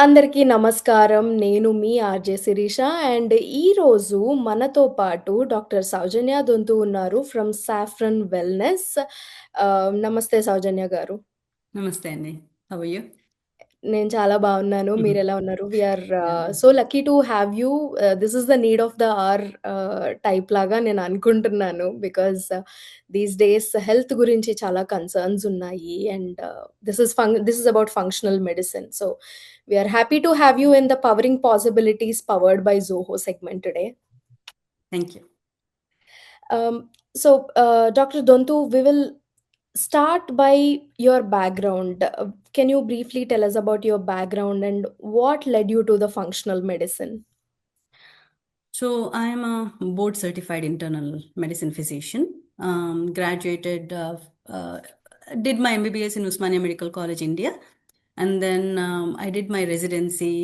అందరికీ నమస్కారం. నేను మీ ఆర్‌జే శిరీష అండ్ ఈరోజు మనతో పాటు డాక్టర్ సౌజన్య దొంతు ఉన్నారు ఫ్రమ్ సాఫ్రన్ వెల్‌నెస్. నమస్తే సౌజన్య గారు. నమస్తే అండి. How are you? నేను చాలా బాగున్నాను. మీరెలా ఉన్నారు? We are yeah! So lucky to have you. This is the need of the hour type లాగా నేను అనుకుంటున్నాను. బికాజ్ దీస్ డేస్ హెల్త్ గురించి చాలా కన్సర్న్స్ ఉన్నాయి. And this is about functional medicine. So we are happy to have you in the Powering Possibilities powered by Zoho segment today. Thank you. Dr. Dontu, we will start by your background. Can you briefly tell us about your background and what led you to the functional medicine? So I am a board certified internal medicine physician. Graduated, did my MBBS in Usmania Medical College, India, and then I did my residency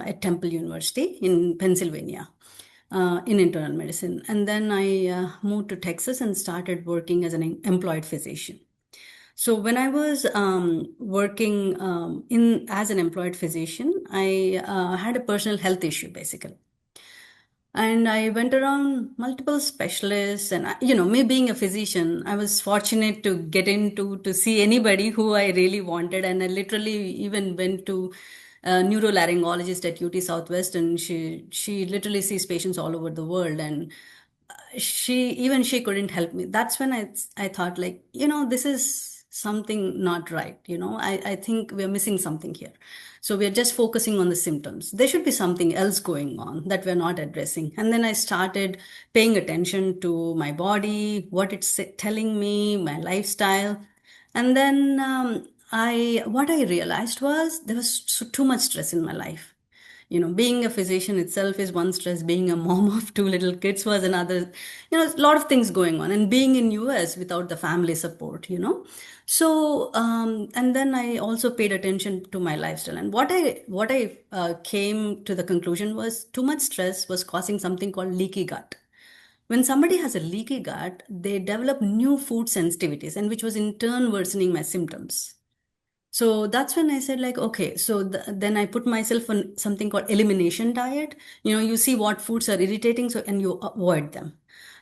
at Temple University in Pennsylvania in internal medicine, and then I moved to Texas and started working as an employed physician. So when I was working in as an employed physician, I had a personal health issue basically, and I went around multiple specialists. And me being a physician, I was fortunate to get into to see anybody who I really wanted, and I literally even went to a neurolaryngologist at UT Southwestern. She literally sees patients all over the world, and she couldn't help me. That's when I thought, like, this is something not right. I think we're missing something here. So we're just focusing on the symptoms. There should be something else going on that we're not addressing. And then I started paying attention to my body, what it's telling me, my lifestyle. And then what I realized was there was too much stress in my life. Being a physician itself is one stress. Being a mom of two little kids was another. A lot of things going on, and being in US without the family support. So and then I also paid attention to my lifestyle, and what I came to the conclusion was too much stress was causing something called leaky gut. When somebody has a leaky gut, they develop new food sensitivities, and which was in turn worsening my symptoms. So that's when I said, like, okay, so then I put myself on something called elimination diet. You see what foods are irritating, so and you avoid them.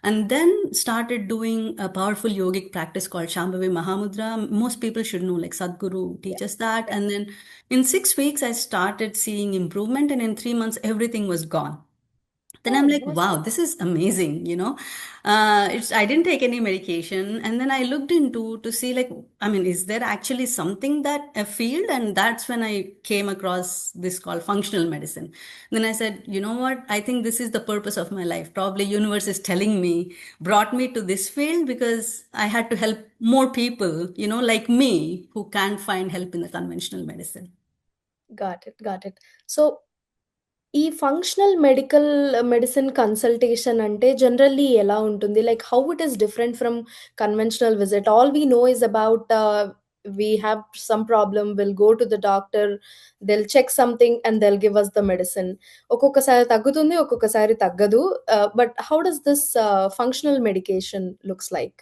And then started doing a powerful yogic practice called Shambhavi Mahamudra. Most people should know, like Sadhguru Yeah. teaches that. Yeah. And then in 6 weeks, I started seeing improvement, and in 3 months, everything was gone. Then I'm Oh, like, wow, this is amazing. I didn't take any medication, and then I looked into to see, like, I mean, is there actually something that a field? And that's when I came across this called functional medicine. Then I said, you know what? I think this is the purpose of my life. Probably universe is telling me, brought me to this field because I had to help more people, like me, who can't find help in the conventional medicine. got it. Got it. So ఈ functional medicine consultation అంటే generally ఎలా ఉంటుంది? Like how it is different from conventional visit? All we know is about we have some problem, we'll go to the doctor, they'll check something and they'll give us the medicine. ఒక్కొక్కసారి తగ్గుతుంది, ఒక్కొక్కసారి తగ్గదు. But how does this functional medication looks like?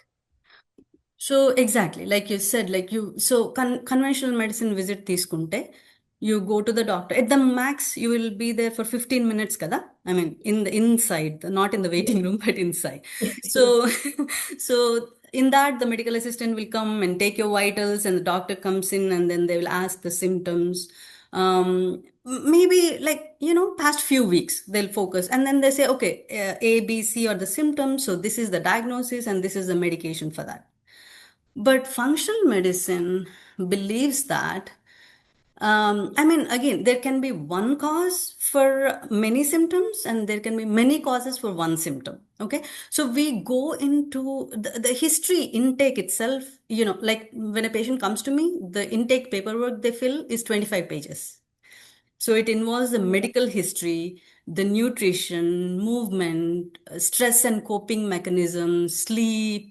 So exactly, like you said, like so conventional medicine visit తీసుకుంటే, you go to the doctor. At the max, you will be there for 15 minutes, kada? I mean, in the inside, not in the waiting room, but inside. So, so in that, the medical assistant will come and take your vitals, and the doctor comes in, and then they will ask the symptoms. Maybe like, past few weeks, they'll focus, and then they say, okay, A, B, C are the symptoms. So this is the diagnosis, and this is the medication for that. But functional medicine believes that, I mean, again, there can be one cause for many symptoms, and there can be many causes for one symptom. Okay. So we go into the history intake itself, like when a patient comes to me, the intake paperwork they fill is 25 pages. So it involves the medical history, the nutrition, movement, stress and coping mechanisms, sleep,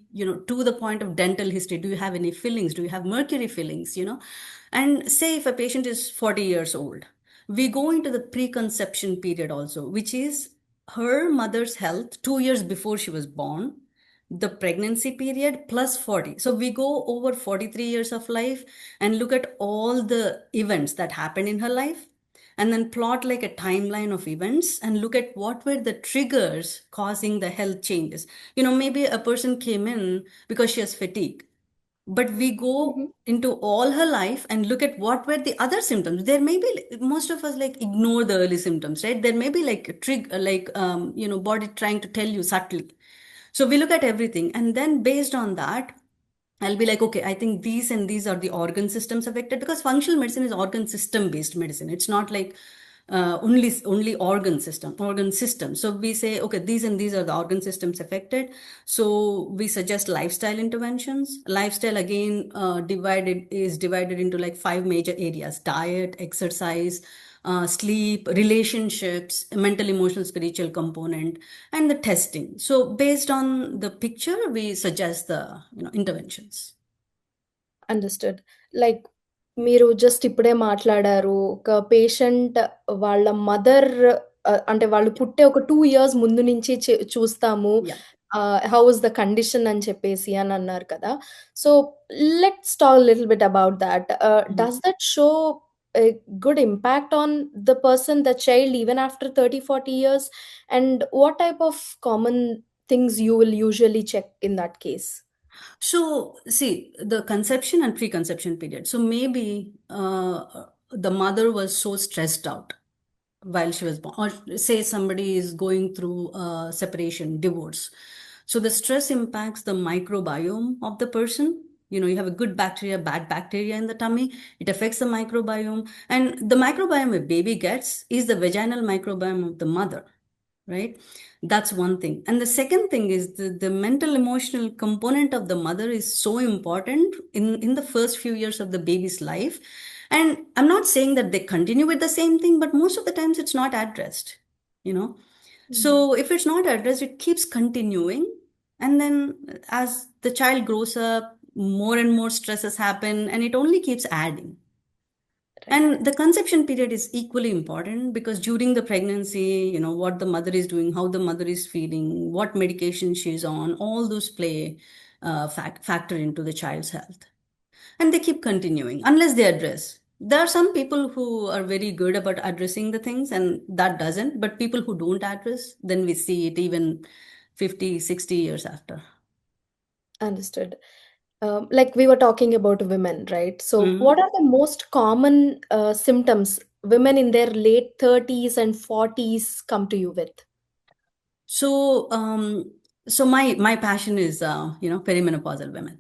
to the point of dental history. Do you have any fillings? Do you have mercury fillings? And say if a patient is 40 years old, we go into the preconception period also, which is her mother's health 2 years before she was born, the pregnancy period plus 40. So we go over 43 years of life and look at all the events that happened in her life, and then plot like a timeline of events and look at what were the triggers causing the health changes. Maybe a person came in because she has fatigue, but we go Mhm. into all her life and look at what were the other symptoms. There may be, most of us like ignore the early symptoms, right? There may be like a like body trying to tell you subtly. So we look at everything, and then based on that, I'll be like, okay, I think these and these are the organ systems affected, because functional medicine is organ system based medicine. It's not like only organ system. So we say, okay, these and these are the organ systems affected. So we suggest lifestyle interventions. Lifestyle again divided into like five major areas: diet, exercise, sleep, relationships, mental, emotional, spiritual component, and the testing. So based on the picture, we suggest the interventions. Understood. Like మీరు just ఇప్పుడే మాట్లాడారు. ఒక patient వాళ్ళ mother అంటే వాళ్ళు పుట్టే ఒక 2 years ముందు నుంచి చూస్తాము. Yeah. How is the condition అని చెప్పేసి అని అన్నారు కదా! So, let's talk little bit about thought. Does that show a good impact on the person, the child, even after 30, 40 years? And what type of common things you will usually check in that case? So, see, the conception and preconception period. So, maybe the mother was so stressed out while she was born, or say somebody is going through separation, divorce. So, the stress impacts the microbiome of the person. You have a good bacteria, bad bacteria in the tummy. It affects the microbiome. And the microbiome a baby gets is the vaginal microbiome of the mother, right? That's one thing. And the second thing is the mental emotional component of the mother is so important in the first few years of the baby's life. And I'm not saying that they continue with the same thing, but most of the times it's not addressed, you know. Mm. So if it's not addressed, it keeps continuing. And then as the child grows up, more and more stresses happen, and it only keeps adding. Right. And the conception period is equally important, because during the pregnancy, what the mother is doing, how the mother is feeling, what medication she's on, all those play factor into the child's health. And they keep continuing unless they address. There are some people who are very good about addressing the things, and that doesn't. But people who don't address, then we see it even 50, 60 years after. Understood. Like we were talking about women, right? So, what Mhm. are the most common symptoms women in their late 30s and 40s come to you with? So, so my passion is, perimenopausal women,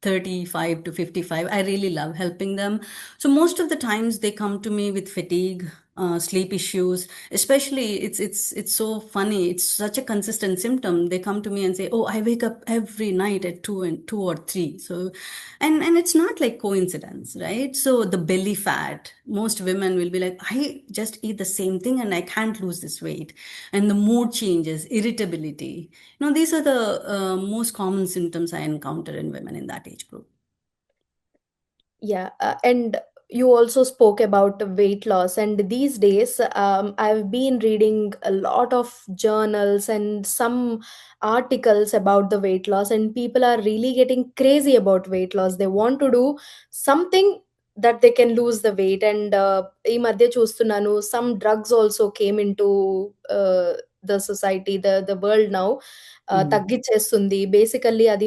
35 to 55. I really love helping them. So most of the times they come to me with fatigue, sleep issues. Especially, it's so funny. It's such a consistent symptom. They come to me and say, "Oh, I wake up every night at 2 or 3." So, and it's not like coincidence, right? So the belly fat, most women will be like, "I just eat the same thing and I can't lose this weight." And the mood changes, irritability. These are the most common symptoms I encounter in women in that age group. Yeah, and you also spoke about weight loss, and these days, I've been reading a lot of journals and some articles about the weight loss, and people are really getting crazy about weight loss. They want to do something that they can lose the weight, and ఈ మధ్య చూస్తున్నాను some drugs also came into the society, the world now. Mm. తగ్గిచ్చేస్తుంది. Basically అది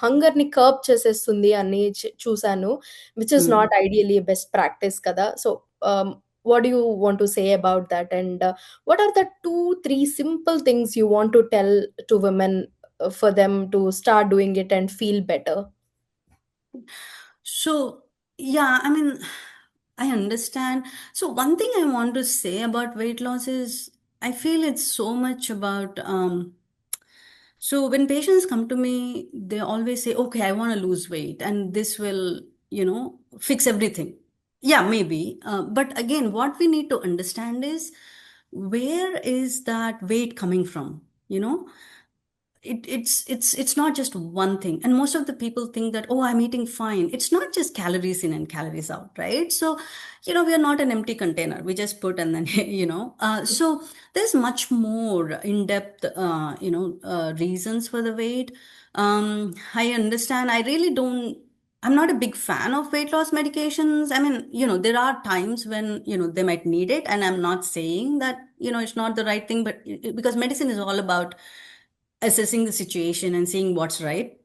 హంగర్‌ని curb చేసేస్తుంది అని చూసాను. Which is not Mm. ideally a best practice kada. So, what do you want to say about that? And what are the 2, 3 simple things you want to tell to women for them to start doing it and feel better? So, yeah, I mean, I understand. So, one thing I want to say about weight loss is I feel it's so much about. So, when patients come to me, they always say, "Okay, I want to lose weight, and this will, fix everything." Yeah, maybe. But again, what we need to understand is, where is that weight coming from? It's not just one thing. And most of the people think that, oh, I'm eating fine. It's not just calories in and calories out, right? So we are not an empty container. We just put and then so there's much more in-depth reasons for the weight. I understand. I really don't I'm not a big fan of weight loss medications. I mean, there are times when, they might need it. And I'm not saying that, it's not the right thing, but because medicine is all about assessing the situation and seeing what's right.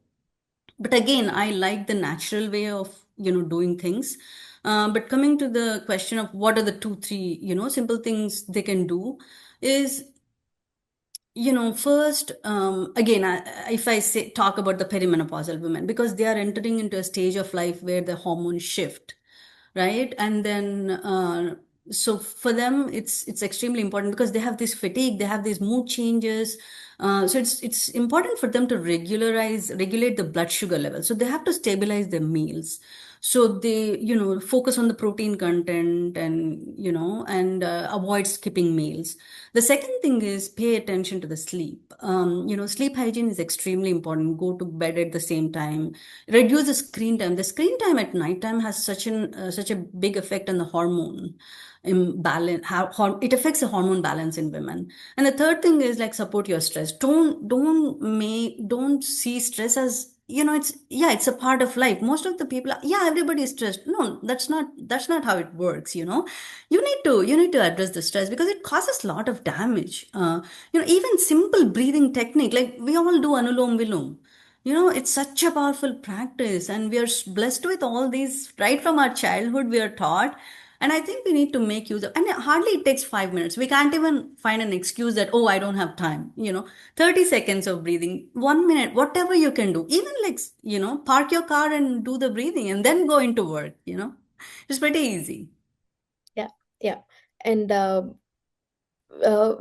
But again, I like the natural way of, doing things. But coming to the question of what are the two, three, simple things they can do is, first, again, if I say talk about the perimenopausal women, because they are entering into a stage of life where the hormones shift, right? And then, so for them, it's extremely important because they have this fatigue, they have these mood changes. So it's important for them to regulate the blood sugar level. So they have to stabilize their meals. So they, focus on the protein content and, avoid skipping meals. The second thing is pay attention to the sleep. Sleep hygiene is extremely important. Go to bed at the same time. Reduce the screen time. The screen time at night time has such a big effect on the hormone imbalance. It affects the hormone balance in women. And the third thing is like support your stress. Don't see stress as, it's a part of life. Most of the people, everybody is stressed. No, that's not how it works. You need to address the stress because it causes a lot of damage. Even simple breathing technique, like we all do anulom vilom. It's such a powerful practice, and we are blessed with all these right from our childhood. We are taught, and I think we need to make use of. And hardly it takes 5 minutes. We can't even find an excuse that, oh, I don't have time. 30 seconds of breathing, 1 minute, whatever you can do. Even like park your car and do the breathing, and then go into work. It's pretty easy. Yeah, yeah. And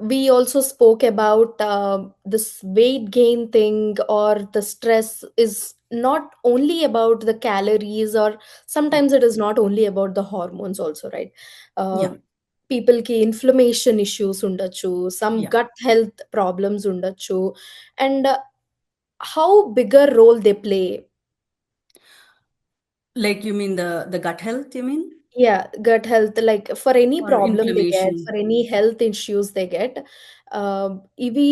we also spoke about this weight gain thing, or the stress is not only about the calories, or sometimes it is not only about the hormones also, right? uh, Yeah, people ki inflammation issues ఉండొచ్చు, some yeah. gut health problems ఉండొచ్చు, and how bigger role they play. Like you mean the gut health? You mean Yeah, gut health, like for any or problem they get, inflammation? for any health issues they get, ఇవి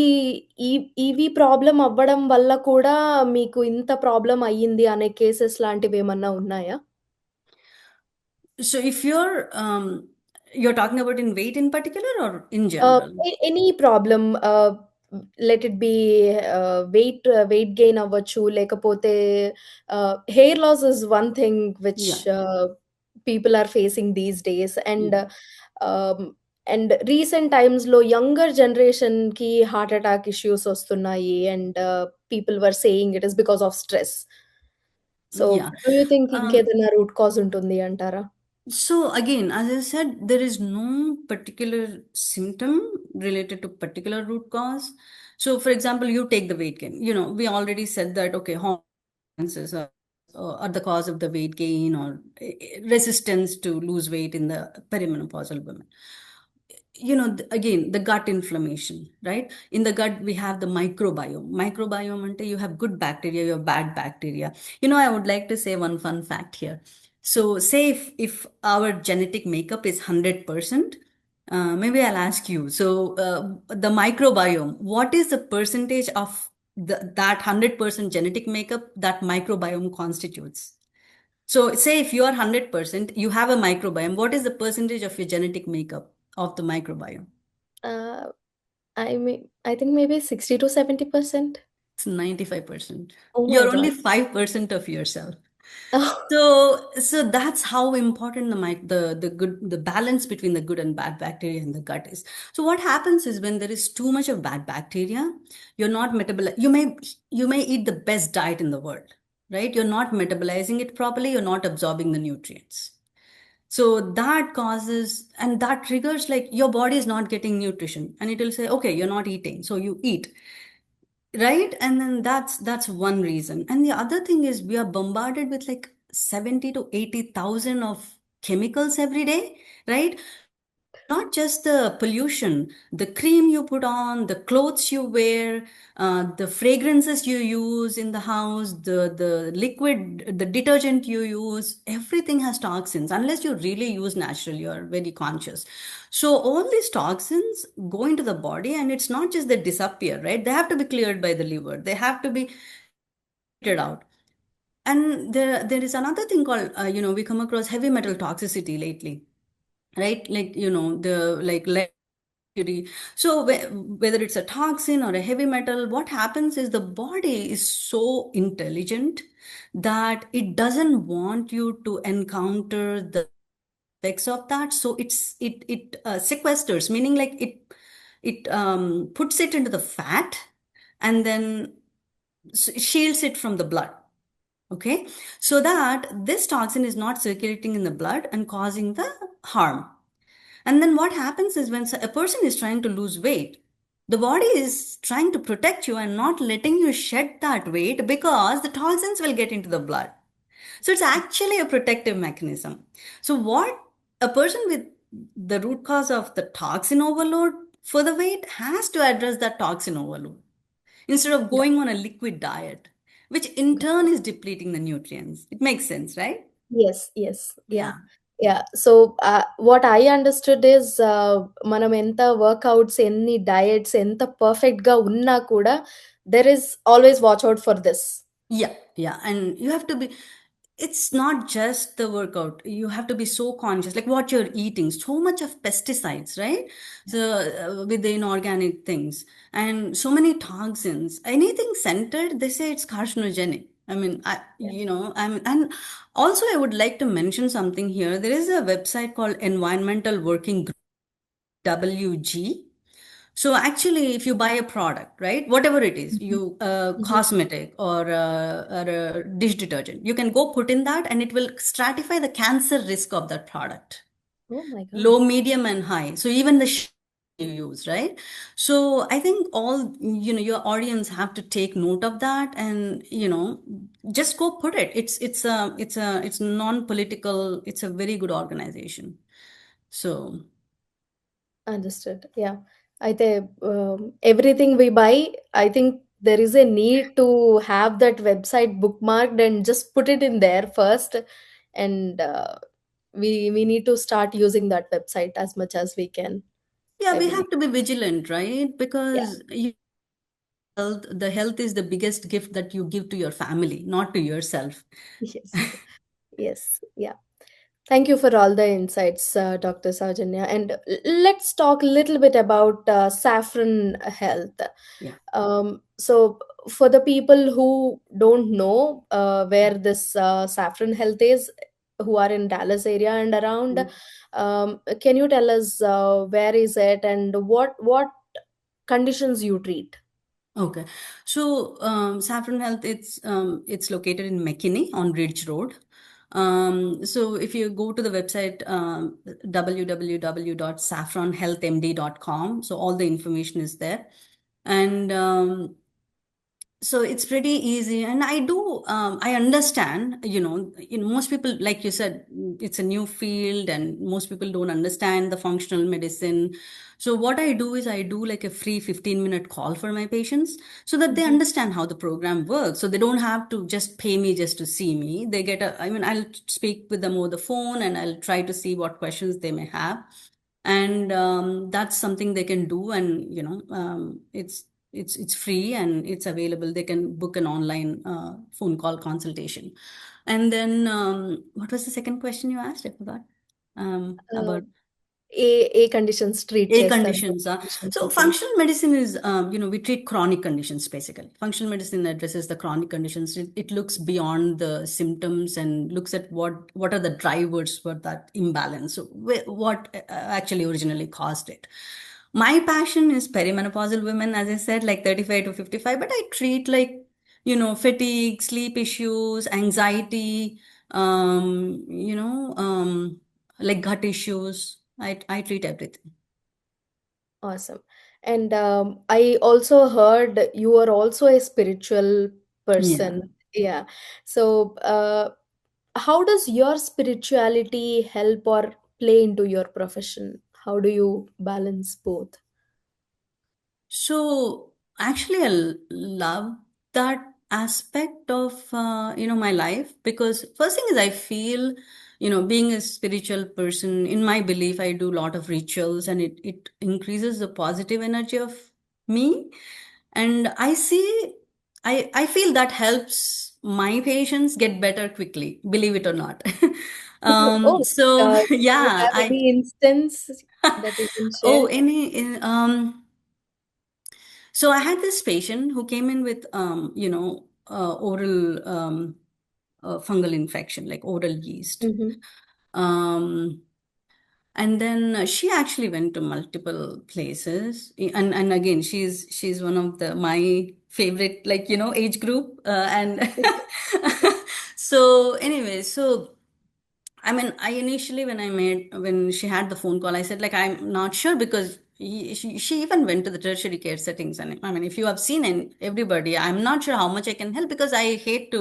ఇవి problem అవ్వడం వల్ల కూడా మీకు ఇంత problem అయ్యింది అనే cases లాంటివి ఏమన్నా ఉన్నాయా? So if you're talking about in weight in particular or in general? Any problem, let it be weight gain అవ్వచ్చు, లేకపోతే hair loss is one thing which Yeah, people are facing these days, yeah. And recent టైమ్స్లో younger జనరేషన్కి heart attack issues వస్తున్నాయి, and people were saying it is because of stress. So Yeah. Do you think Um, ఇంకేదైనా root cause ఉంటుంది అంటారా? so again, as I said, there is no particular symptom related to particular root cause. So for example, you take the weight gain. We already said that, okay, hormones are the cause of the weight gain or resistance to lose weight in the perimenopausal women. Again, the gut inflammation, right? In the gut, we have the microbiome ante you have good bacteria, you have bad bacteria. I would like to say one fun fact here. So say if our genetic makeup is 100%, maybe I'll ask you, so the microbiome, what is the percentage of that 100% genetic makeup that microbiome constitutes? So say if you are 100%, you have a microbiome, what is the percentage of your genetic makeup of the microbiome? I think maybe 60 to 70%. It's 95%. Oh my You're only God. 5% of yourself. So that's how important the balance between the good and bad bacteria in the gut is. So what happens is when there is too much of bad bacteria, you're not metabol you may eat the best diet in the world, right? You're not metabolizing it properly, you're not absorbing the nutrients. So that causes and that triggers like your body is not getting nutrition and it will say, okay, you're not eating. So you eat, right? And then that's one reason. And the other thing is we are bombarded with like 70 to 80,000 of chemicals every day, right? Not just the pollution, the cream you put on, the clothes you wear, the fragrances you use in the house, the liquid, the detergent you use, everything has toxins unless you really use natural, you're very conscious. So all these toxins go into the body and it's not just they disappear, right? They have to be cleared by the liver. They have to be filtered out. And there is another thing called, we come across heavy metal toxicity lately, right? Like, the like mercury. So whether it's a toxin or a heavy metal, what happens is the body is so intelligent that it doesn't want you to encounter the effects of that. So it sequesters, meaning like it puts it into the fat and then shields it from the blood. Okay, so that this toxin is not circulating in the blood and causing the harm. And then what happens is when a person is trying to lose weight, the body is trying to protect you and not letting you shed that weight because the toxins will get into the blood. So it's actually a protective mechanism. So what a person with the root cause of the toxin overload for the weight has to address that toxin overload instead of going on a liquid diet, which in turn is depleting the nutrients. It makes sense, right? Yes, yes. Yeah. Yeah. Yeah. So, what I understood is, మనం ఎంత workouts, ఎన్ని diets ఎంత పర్ఫెక్ట్‌గా ఉన్నా కూడా, there is always watch out for this. Yeah, yeah. And you have to be, it's not just the workout. You have to be so conscious, like what you're eating. So much of pesticides, right? So with the inorganic things and so many toxins. Anything centered, they say it's carcinogenic. I mean, Yeah. and also I would like to mention something here. There is a website called Environmental Working Group, WG. So actually, if you buy a product, right, whatever it is, Mhm. you Mhm. cosmetic or a dish detergent, you can go put in that, and it will stratify the cancer risk of that product, Oh my God. low, medium, and high. So even the you use, right? So I think all your audience have to take note of that, and just go put it. It's non-political. It's a very good organization. So. Understood. Yeah. అయితే everything we by, I think there is a need to have that website bookmarked and just put it in there first, and we need to start using that website as much as we can, Yeah, I we believe. have to be vigilant, right? Yeah. Because the health is the biggest gift that you give to your family, not to yourself. Yes. Yes. Yeah. Thank you for all the insights, Dr. Saujanya. And let's talk a little bit about saffron health. Yeah. So, for the people who don't know where this saffron health is, who are in Dallas area and around, can you tell us where is it and what conditions you treat? Okay. So Saffron Health, it's located in McKinney on Ridge Road. So if you go to the website www.saffronhealthmd.com, so all the information is there. And so it's pretty easy, and I understand, most people, like you said, it's a new field and most people don't understand the functional medicine. So what I do is I do like a free 15-minute call for my patients so that they Mhm. understand how the program works, so they don't have to just pay me just to see me. They get a, I mean, I'll speak with them over the phone and I'll try to see what questions they may have. And that's something they can do. And it's free and it's available. They can book an online phone call consultation. And then what was the second question you asked? I forgot. Uh, About A conditions treat A చేస్తారు? conditions. Conditions So ఉంటాయి. functional medicine is, we treat chronic conditions basically. Functional medicine addresses the chronic conditions. It looks beyond the symptoms and looks at what are the drivers for that imbalance. So what actually originally caused it. My passion is perimenopausal women, as I said, like 35 to 55, but I treat like, fatigue, sleep issues, anxiety, like gut issues. I treat everything. Awesome. And I also heard you are also a spiritual Yeah. person. Yeah. So, how does your spirituality help or play into your profession? How do you balance both? So actually, love that aspect of my life, because first thing is I feel, being a spiritual person, in my belief, I do a lot of rituals and it increases the positive energy of me. And I feel that helps my patients get better quickly, believe it or not. Oh, So do you yeah, have any instance that you can oh, share? so I had this patient who came in with, oral fungal infection, like oral yeast. Mhm. Um, and then she actually went to multiple places, and again, she's one of the my favorite, like, age group, and so anyway, so I mean, I initially, when she had the phone call, I said, like, I'm not sure because she even went to the tertiary care settings. And I mean, if you have seen everybody, I'm not sure how much I can help because I hate to,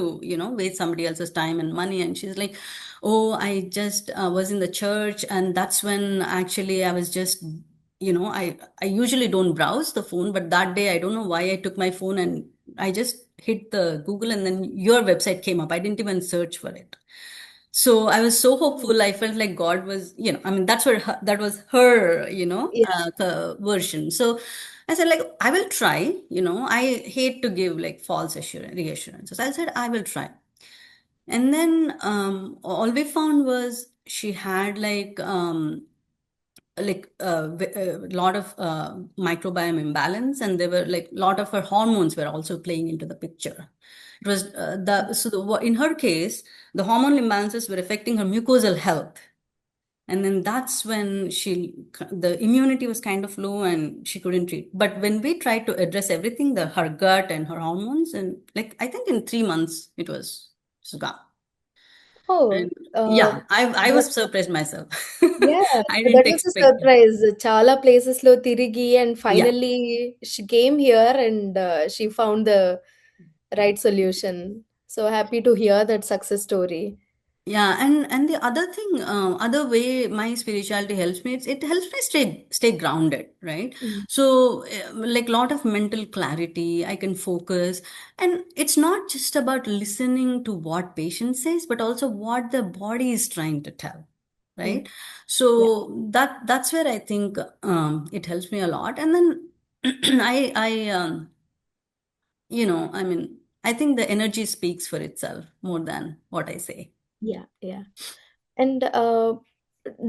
waste somebody else's time and money. And she's like, oh, I just was in the church. And that's when actually I was just, I usually don't browse the phone, but that day, I don't know why I took my phone and I just hit the Google and then your website came up. I didn't even search for it. So I was so Oh, hopeful. I felt like God was, I mean, that was her, yeah. version. So I said, like, I will try, I hate to give like false reassurances. I said, I will try. And then all we found was she had a lot of microbiome imbalance, and there were like a lot of her hormones were also playing into the picture. It was in her case, the hormone imbalances were affecting her mucosal health, and then that's when the immunity was kind of low and she couldn't treat. But when we tried to address everything, her gut and her hormones, and like I think in 3 months it was gone. Oh, And yeah, I that was surprised myself. yeah, I didn't that was a expect it. surprise. చాలా ప్లేసెస్‌లో తిరిగి and Yeah. finally she came here and she found the right solution. So happy to hear that success story. Yeah, and the other thing, other way my spirituality helps me, it helps me stay grounded, right? Mm. So, like lot of mental clarity, I can focus, and it's not just about listening to what patient says, but also what the body is trying to tell, Mm. right? Yeah. So that's where I think it helps me a lot, and then I mean, I think the energy speaks for itself more than what I say. Yeah, yeah. And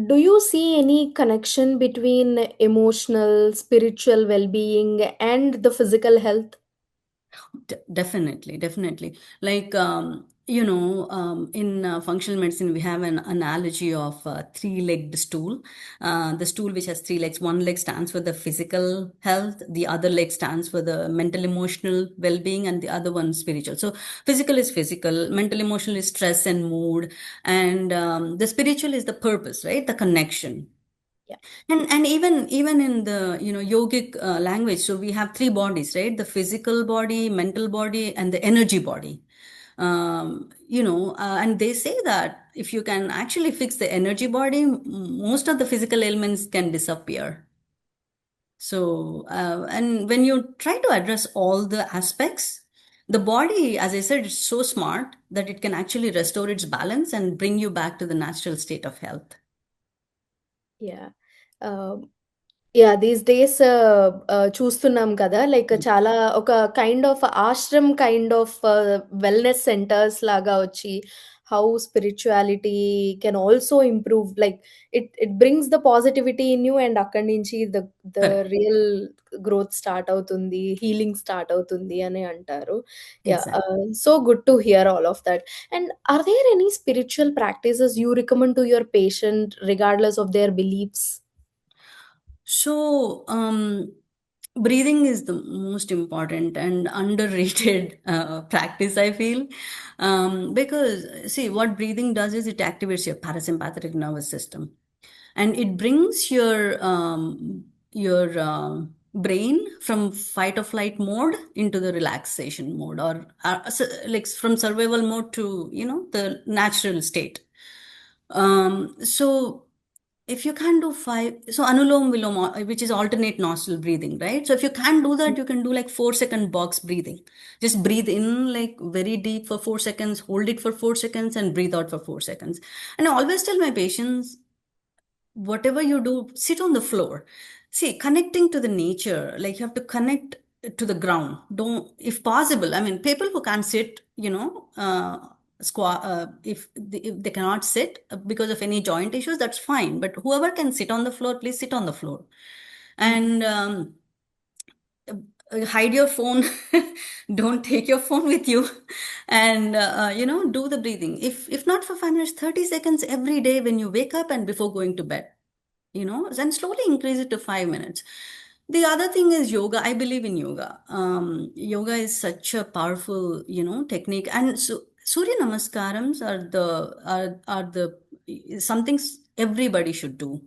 do you see any connection between emotional, spiritual well-being and the physical health? Definitely, definitely. Like, in functional medicine, we have an analogy of three-legged stool. The stool which has three legs. One leg stands for the physical health, the other leg stands for the mental, emotional well-being, and the other one spiritual. So, physical is physical, mental, emotional is stress and mood, and the spiritual is the purpose, right? The connection. Yeah, And even in the yogic language, so we have three bodies, right? The physical body, mental body, and the energy body. And they say that if you can actually fix the energy body, most of the physical ailments can disappear. So and when you try to address all the aspects, the body, as I said, is so smart that it can actually restore its balance and bring you back to the natural state of health. yeah. Yeah! These days చూస్తున్నాం కదా! Like చాలా ఒక kind of ashram kind of wellness centres లాగా వచ్చి, how spirituality can also improve like it brings the positivity in you and అక్కడి నుంచి the Correct. Real growth start అవుతుంది. Healing start అవుతుంది అని అంటారు. Yeah! Exactly. So good to hear all of that. And are there any spiritual practices you recommend to your patient regardless of there beliefs? So, breathing is the most important and underrated practice, I feel. Because, see, what breathing does is it activates your parasympathetic nervous system, and it brings your brain from fight or flight mode into the relaxation mode, or like from survival mode to the natural state. So if you can do five, so anulom vilom, which is alternate nostril breathing, right? So if you can do that, you can do like 4 second box breathing. Just breathe in like very deep for 4 seconds, hold it for 4 seconds, and breathe out for 4 seconds. And I always tell my patients, whatever you do, sit on the floor. See, connecting to the nature, like you have to connect. to the ground. Don't, if possible, I mean, people who can't sit, if they cannot sit because of any joint issues, that's fine. But whoever can sit on the floor, please sit on the floor. And hide your phone. Don't take your phone with you. And do the breathing. If not for 5 minutes, 30 seconds every day when you wake up and before going to bed, and slowly increase it to 5 minutes. The other thing is yoga. I believe in yoga. Yoga is such a powerful, technique. And so Surya Namaskarams are the some things everybody should do.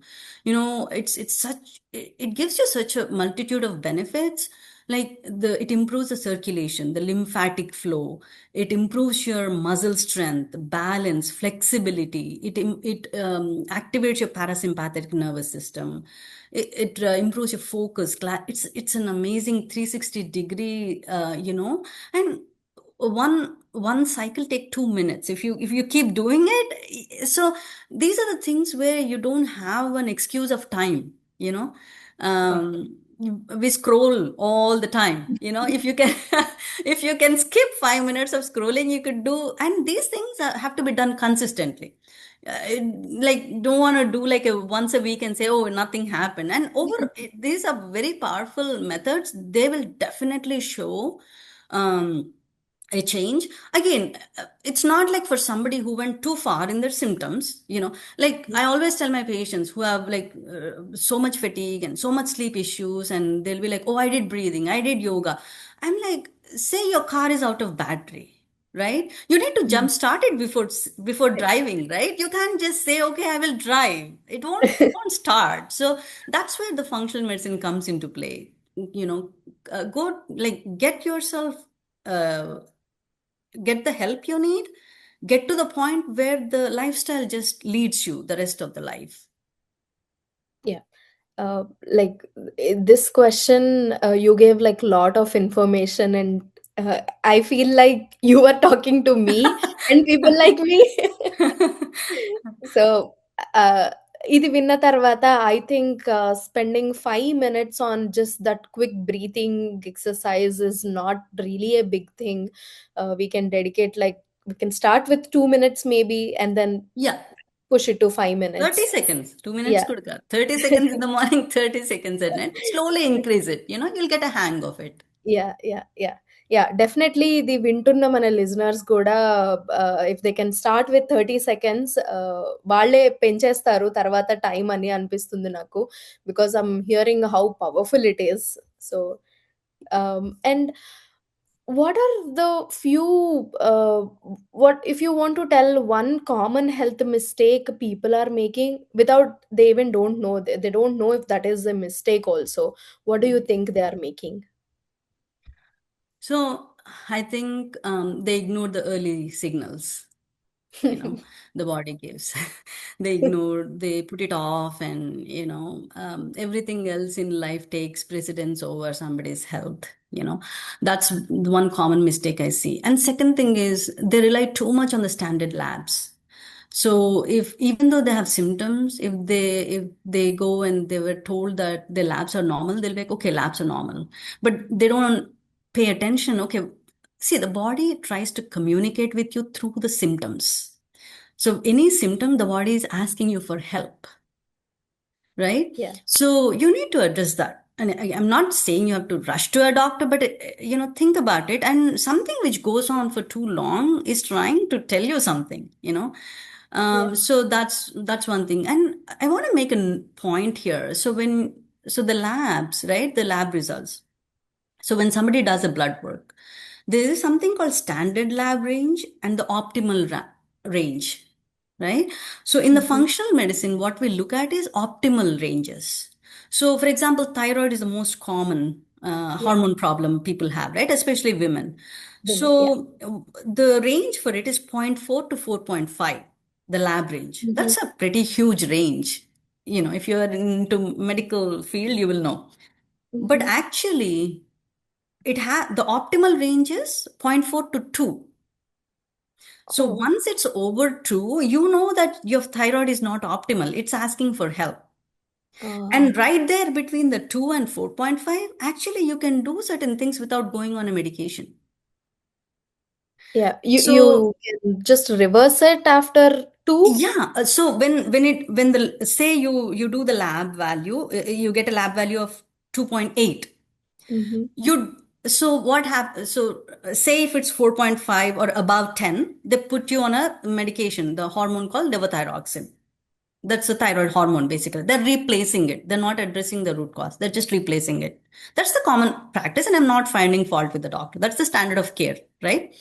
It gives you such a multitude of benefits. Like it improves the circulation, the lymphatic flow. It improves your muscle strength, balance, flexibility. It activates your parasympathetic nervous system. It improves your focus. It's an amazing 360-degree, and one cycle take 2 minutes if you keep doing it. So these are the things where you don't have an excuse of time. Got We scroll all the time. If you can if you can skip 5 minutes of scrolling, you could do. And these things have to be done consistently. Like, don't want to do like a once a week and say, oh, nothing happened. And these are very powerful methods. They will definitely show um, a change. Again, it's not like for somebody who went too far in their symptoms. Like I always tell my patients who have like so much fatigue and so much sleep issues, and they'll be like, oh, I did breathing, I did yoga. I'm like, say your car is out of battery, right? You need to it. jump start it before driving, right? You can't just say, okay, I will drive. It won't start. So that's where the functional medicine comes into play. Go, like, get yourself, uh, get the help you need, get to the point where the lifestyle just leads you the rest of the life. Yeah. Like this question, you gave like lot of information, and I feel like you are talking to me and people like me. So uh, ఇది విన్న తర్వాత I think spending 5 minutes on just that quick breathing exercise is not really a big thing. We can dedicate, like, we can start with 2 minutes maybe, and then Yeah, push it to 5 minutes. 30 seconds, 2 minutes Yeah. could go. 30 seconds in the morning, 30 seconds at night. Slowly increase it. You'll get a hang of it. Yeah! Yeah! Yeah! Yeah! Definitely ఇది వింటున్న మన listeners కూడా if they can start with 30 seconds, వాళ్ళే పెంచేస్తారు తర్వాత time అని అనిపిస్తుంది నాకు. Because I am hearing how powerful it is. So, and what are the few, what if you want to tell one common health mistake people are making without they even don't know, they don't know if that is a mistake also. What do you think they are making? So I think they ignore the early signals, the body gives. They put it off, and everything else in life takes precedence over somebody's health. That's one common mistake I see. And second thing is they rely too much on the standard labs. So if even though they have symptoms, if they go and they were told that their labs are normal, they'll be like, okay, labs are normal. But they don't pay attention. Okay, see, the body tries to communicate with you through the symptoms. So any symptom, the body is asking you for help, right? Yeah. So you need to address that. And I'm not saying you have to rush to a doctor, but think about it. And something which goes on for too long is trying to tell you something. Yeah. So that's one thing. And I want to make a point here. So the labs, right? The lab results. So when somebody does a blood work, there is something called standard lab range and the optimal range, right? So in the Mhm. functional medicine, what we look at is optimal ranges. So for example, thyroid is the most common Yeah. hormone problem people have, right? Especially women. Women. Yeah. So the range for it is zero point 0.4 to 4.5, the lab range. Mhm. That's a pretty huge range. If you're into medical field, you will know. But Mhm. actually, the optimal range is zero point 0.4 to 2. So Oh. once it's over 2, you know that your thyroid is not optimal. It's asking for help. Oh, And right there between the 2 and 4.5, actually, you can do certain things without going on a medication. yeah. You So, can just reverse it after 2? yeah, so when the say you do the lab value, you get a lab value of 2.8. Mhm. You so what happens? So say if it's 4.5 or above 10, they put you on a medication, the hormone called levothyroxine. That's a thyroid hormone, basically. They're replacing it. They're not addressing the root cause. They're just replacing it. That's the common practice, and I'm not finding fault with the doctor. That's the standard of care, right?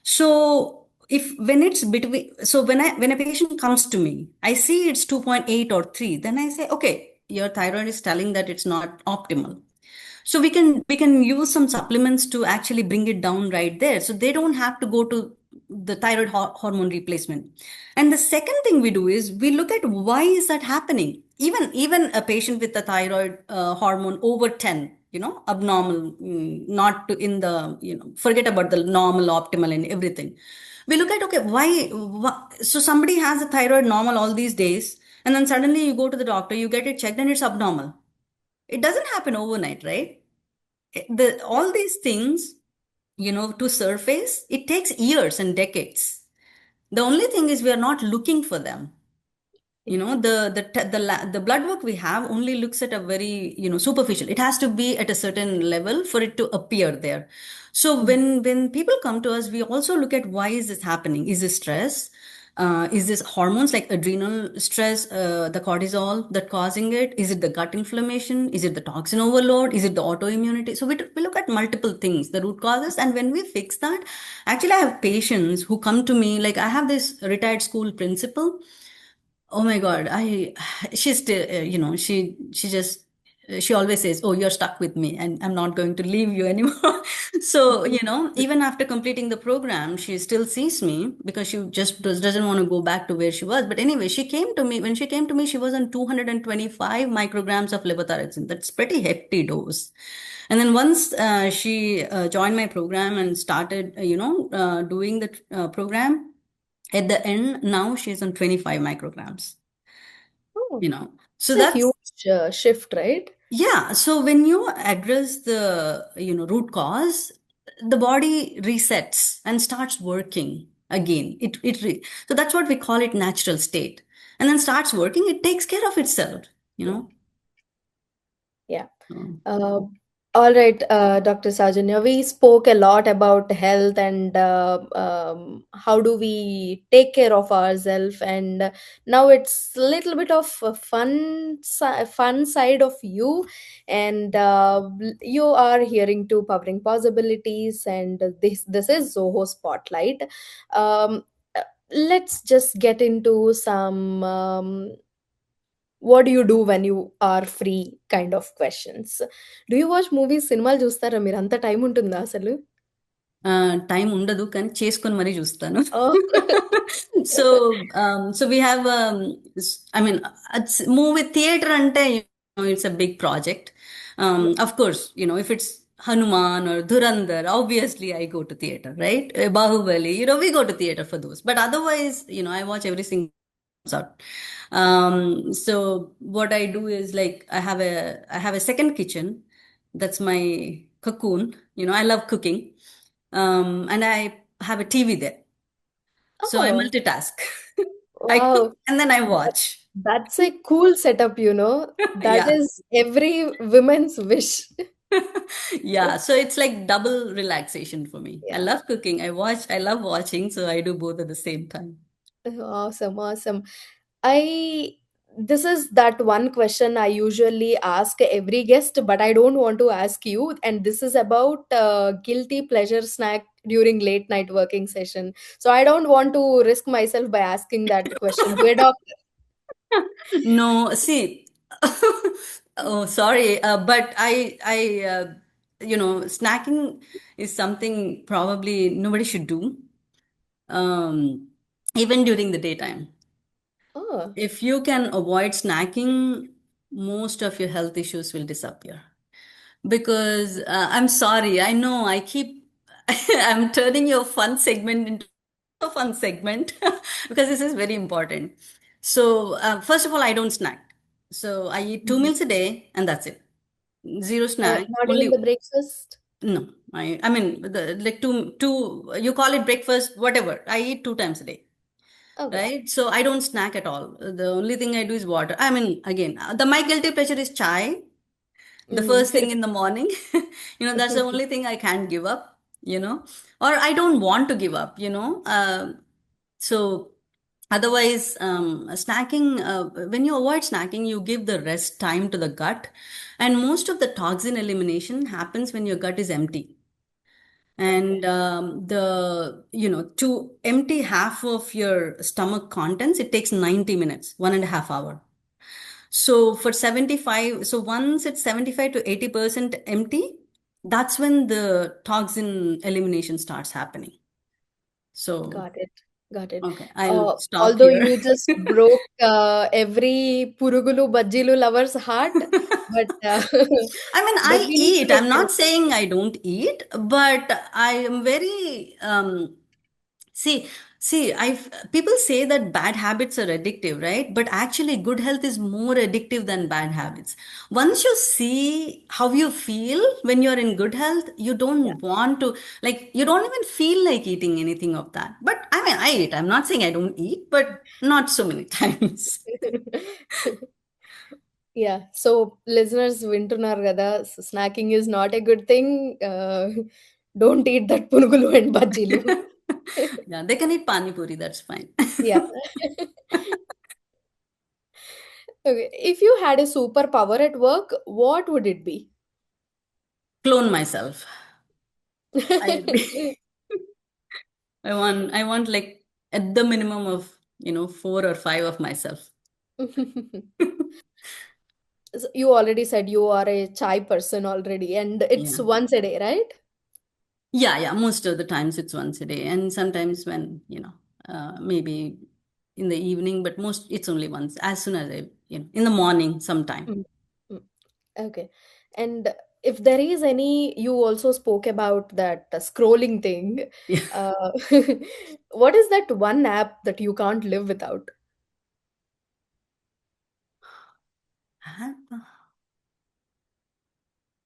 So if when it's between, so when a patient comes to me, I see it's 2.8 or 3, then I say, okay, your thyroid is telling that it's not optimal. So we can use some supplements to actually bring it down right there. So they don't have to go to the thyroid hormone replacement. And the second thing we do is we look at why is that happening. Even a patient with a thyroid hormone over 10, abnormal, not to in the, forget about the normal, optimal, and everything. We look at, okay, why? So somebody has a thyroid normal all these days, and then suddenly you go to the doctor, you get it checked, and it's abnormal. It doesn't happen overnight, right? Yeah. All these things, to surface, it takes years and decades. The only thing is we are not looking for them. The blood work we have only looks at a very, superficial. It has to be at a certain level for it to appear there. So Mhm. when people come to us, we also look at why is this happening. Is this stress? Is this hormones like adrenal stress, the cortisol that causing it? Is it the gut inflammation? Is it the toxin overload? Is it the autoimmunity? So we look at multiple things, the root causes, and when we fix that, actually I have patients who come to me, like I have this retired school principal. Oh my God, she's still, she just, she always says, "Oh, you're stuck with me and I'm not going to leave you anymore." So, even after completing the program, she still sees me because she just doesn't want to go back to where she was. But anyway, when she came to me, she was on 225 micrograms of levothyroxine. That's pretty hefty dose. And then once she joined my program and started, doing the program, at the end, now she's on 25 micrograms, Oh, So it's a that's, huge shift, right? yeah. So when you address the, root cause, the body resets and starts working again. So that's what we call it natural state. And then starts working, it takes care of itself, you Yeah. know. Yeah. So, Uh, all right, Dr. Sajanya, we spoke a lot about health and how do we take care of ourselves. And now it's a little bit of a fun side of you. And you are hearing to Powering Possibilities, and this is Zoho Spotlight. Um, uh, let's just get into some. What do you do when you are free kind of questions. Do you watch movies? సినిమాలు చూస్తారా మీరు? అంత time ఉంటుందా అసలు? Time ఉండదు కానీ చేసుకొని మరీ చూస్తాను. Oh. So so we have, I mean, movie theatre అంటే it's a big project. Of course, if it's Hanuman or Dhurandhar, obviously I go to theater, right? Bahubali, we go to theater for those. But otherwise, I watch every single comes out. So what I do is, like, I have a second kitchen. That's my cocoon. I love cooking. And I have a TV there. So I Oh, multitask. I cook wow. and then I That, watch. that's a cool setup, you know. That Yeah. is every woman's wish. Yeah. So it's like double relaxation for me. I Yeah. love cooking. I love watching. So I do both at the same time. Awesome, awesome. I This is that one question I usually ask every guest, but I don't want to ask you. And this is about guilty pleasure snack during late night working session. So I don't want to risk myself by asking that question to a doctor. No, see, oh, sorry, but snacking is something probably nobody should do, um, even during the daytime. Oh, If you can avoid snacking, most of your health issues will disappear. Because I'm sorry, I know I keep, I'm turning your fun segment into a fun segment because this is very important. So, first of all, I don't snack. So I eat two Mhm. meals a day, and that's it. Zero snack. Not even Only the breakfast? no. I mean like two. You call it breakfast, whatever. I eat two times a day. Okay. Right? So I don't snack at all. The only thing I do is water. I mean, again, the my guilty pleasure is chai, the Mm. first thing in the morning. That's the only thing I can't give up, or I don't want to give up, so otherwise, snacking, when you avoid snacking, you give the rest time to the gut, and most of the toxin elimination happens when your gut is empty. Okay. And to empty half of your stomach contents, it takes 90 minutes, 1.5 hour. So for 75, so once it's 75 to 80% empty, that's when the toxin elimination starts happening. So, Got it. Got it. okay, I'll stop Although here. you just broke every purugulu bajjilu lover's heart, but I mean, but I we need to eat. take I'm care not of it. saying I don't eat, but I am very see, I people say that bad habits are addictive, right? But actually, good health is more addictive than bad habits. Once you see how you feel when you're in good health, you Yeah. don't want to, like, you don't even feel like eating anything of that. But I mean, I eat. I'm not saying I don't eat, but not so many times. Yeah. So listeners వింటున్నారు కదా, snaking is not a good thing. Don't eat that పునుగులు and బజ్జీలు. Yeah, they can eat pani puri. That's fine. Yeah. Okay. If you had a superpower at work, what would it be? Clone myself. I I want like at the minimum of, 4 or 5 of myself. So you already said you are a chai person already, and it's Yeah. once a day, right? Yeah, yeah. Most of the times it's once a day. And sometimes when, maybe in the evening, but most it's only once, as soon as in the morning sometime. Mm. Mm. Okay. And if there is any, you also spoke about that scrolling thing. Yeah. Uh, what is that one app that you can't live without?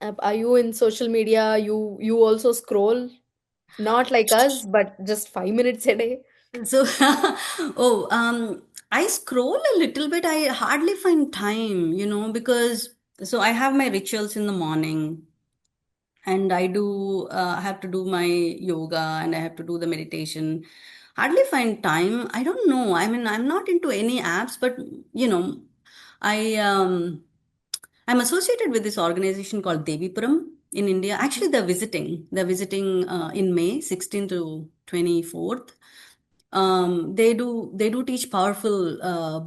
App, are you in social media? You also scroll? Not like us, but just 5 minutes a day. So, I scroll a little bit. I hardly find time, because so I have my rituals in the morning, and I have to do my yoga, and I have to do the meditation. Hardly find time. I don't know. I mean, I'm not into any apps, but you know, I I'm associated with this organization called Devipuram in India. Actually, Mhm. they're visiting in May 16th to 24th. They do teach powerful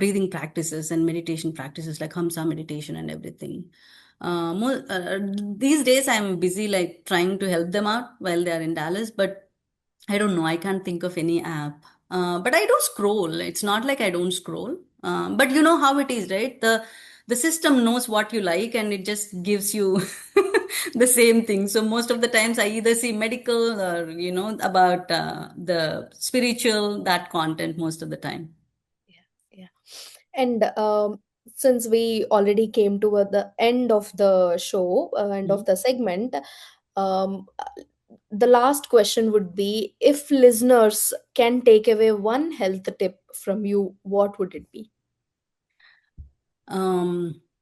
breathing practices and meditation practices like Hamsa meditation and everything. These days I'm busy like trying to help them out while they are in Dallas, but I don't know. I can't think of any app. But I do scroll. It's not like I don't scroll. But you know how it is, right? The system knows what you like, and it just gives you the same thing. So most of the times I either see medical or about the spiritual, that content most of the time. Yeah, yeah. And since we already came to the end of the show, end of Mhm. the segment, um, uh, the last question would be, if listeners can take away one health tip from you, what would it be?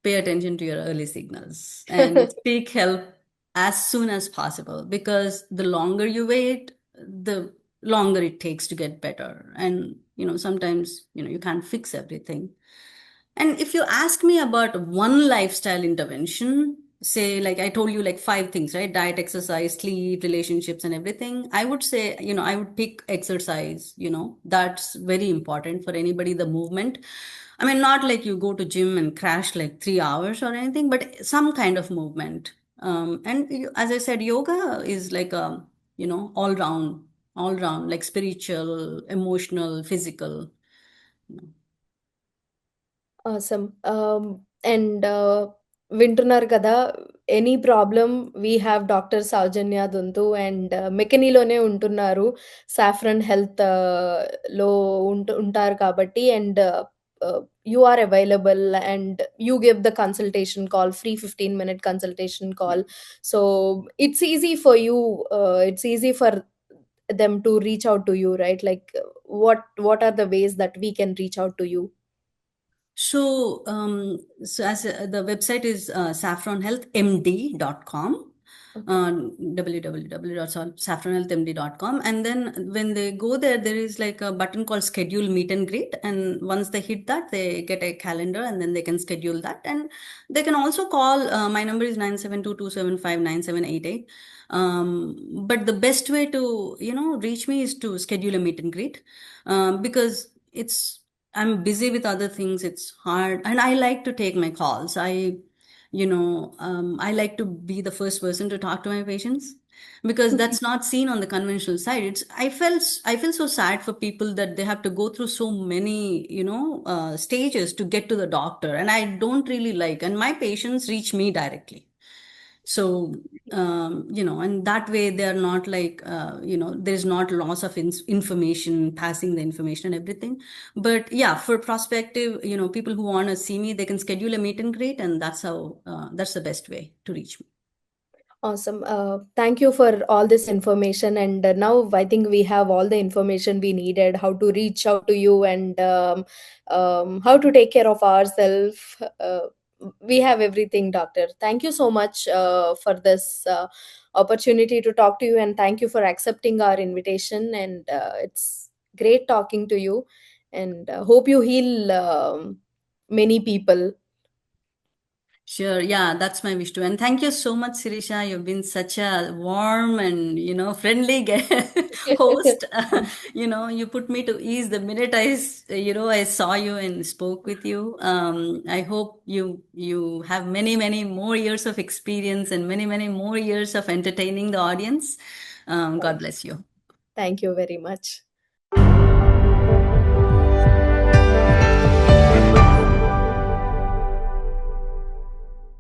Pay attention to your early signals and seek help as soon as possible, because the longer you wait, the longer it takes to get better. And sometimes you can't fix everything. And if you ask me about one lifestyle intervention, say like I told you, like 5 things, right? Diet, exercise, sleep, relationships, and everything. I would say, I would pick exercise. That's very important for anybody, the movement. I mean, not like you go to gym and crash like 3 hours or anything, but some kind of movement. And as I said, yoga is like a, all round, like spiritual, emotional, physical. Awesome. And వింటున్నారు కదా, any problem we have doctor Soujanya Donthu and మెకనీలోనే ఉంటున్నారు. Saffron health లో ఉంటారు కాబట్టి, and you are available and you give the consultation call, free 15-minute consultation call. So it's easy for you, it's easy for them to reach out to you, right? Like what are the ways that we can reach out to you? So as the website is saffronhealthmd.com, Okay. www.saffronhealthmd.com, and then when they go there, there is like a button called schedule meet and greet, and once they hit that, they get a calendar, and then they can schedule that, and they can also call. My number is 972-275-9788. But the best way to reach me is to schedule a meet and greet, because I'm busy with other things. It's hard. And I like to take my calls. I like to be the first person to talk to my patients, because that's not seen on the conventional side. I feel so sad for people that they have to go through so many, stages to get to the doctor. And I don't really like, and my patients reach me directly. So, and that way they're not like, there's not loss of information, passing the information and everything. But yeah, for prospective, people who want to see me, they can schedule a meet and greet, and that's the best way to reach me. Awesome. Thank you for all this information. And now I think we have all the information we needed, how to reach out to you, and how to take care of ourselves. We have everything, doctor. Thank you so much for this opportunity to talk to you. And thank you for accepting our invitation. And it's great talking to you. And hope you heal many people. Sure. Yeah, that's my wish too. And thank you so much, Sirisha. You've been such a warm and, friendly host. You put me to ease the minute I saw you and spoke with you. I hope you have many, many more years of experience and many, many more years of entertaining the audience. God bless you. Thank you very much.